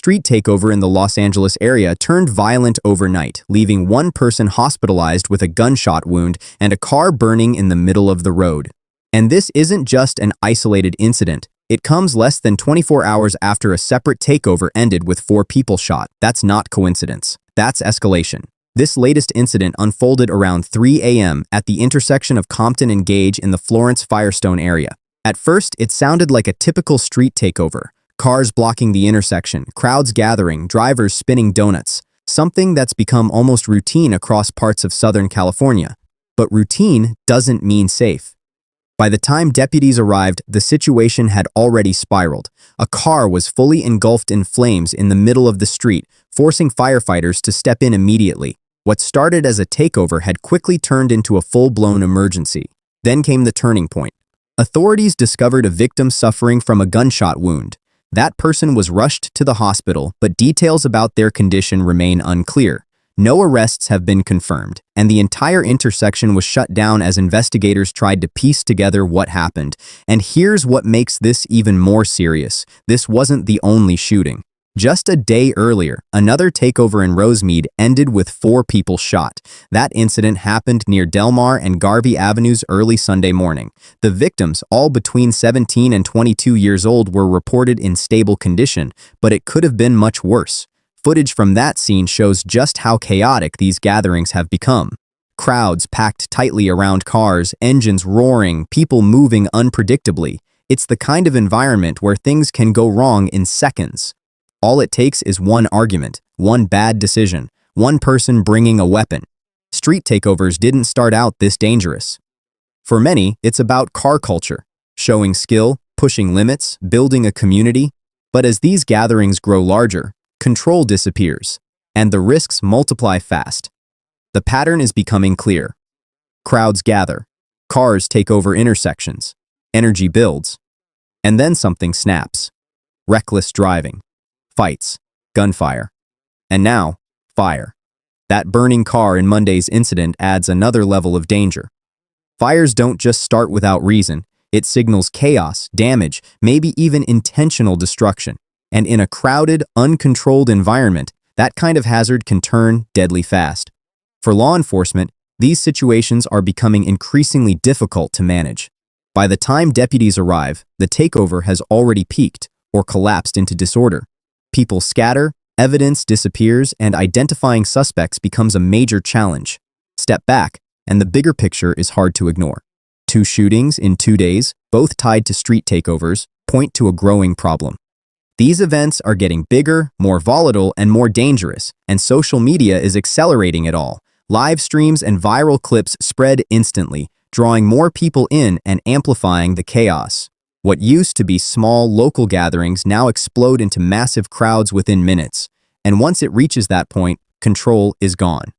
street takeover in the Los Angeles area turned violent overnight, leaving one person hospitalized with a gunshot wound and a car burning in the middle of the road. And this isn't just an isolated incident. It comes less than 24 hours after a separate takeover ended with 4 people shot. That's not coincidence. That's escalation. This latest incident unfolded around 3 a.m. at the intersection of Compton and Gage in the Florence-Firestone area. At first, it sounded like a typical street takeover. Cars blocking the intersection, crowds gathering, drivers spinning donuts. Something that's become almost routine across parts of Southern California. But routine doesn't mean safe. By the time deputies arrived, the situation had already spiraled. A car was fully engulfed in flames in the middle of the street, forcing firefighters to step in immediately. What started as a takeover had quickly turned into a full-blown emergency. Then came the turning point. Authorities discovered a victim suffering from a gunshot wound. That person was rushed to the hospital, but details about their condition remain unclear. No arrests have been confirmed, and the entire intersection was shut down as investigators tried to piece together what happened. And here's what makes this even more serious. This wasn't the only shooting. Just a day earlier, another takeover in Rosemead ended with 4 people shot. That incident happened near Delmar and Garvey Avenues early Sunday morning. The victims, all between 17 and 22 years old, were reported in stable condition, but it could have been much worse. Footage from that scene shows just how chaotic these gatherings have become. Crowds packed tightly around cars, engines roaring, people moving unpredictably. It's the kind of environment where things can go wrong in seconds. All it takes is one argument, one bad decision, one person bringing a weapon. Street takeovers didn't start out this dangerous. For many, it's about car culture, showing skill, pushing limits, building a community. But as these gatherings grow larger, control disappears, and the risks multiply fast. The pattern is becoming clear. Crowds gather, cars take over intersections, energy builds, and then something snaps. Reckless driving. Fights, gunfire, and now, fire. That burning car in Monday's incident adds another level of danger. Fires don't just start without reason. It signals chaos, damage, maybe even intentional destruction. And in a crowded, uncontrolled environment, that kind of hazard can turn deadly fast. For law enforcement, these situations are becoming increasingly difficult to manage. By the time deputies arrive, the takeover has already peaked or collapsed into disorder. People scatter, evidence disappears, and identifying suspects becomes a major challenge. Step back, and the bigger picture is hard to ignore. 2 shootings in 2 days, both tied to street takeovers, point to a growing problem. These events are getting bigger, more volatile, and more dangerous, and social media is accelerating it all. Live streams and viral clips spread instantly, drawing more people in and amplifying the chaos. What used to be small local gatherings now explode into massive crowds within minutes, and once it reaches that point, control is gone.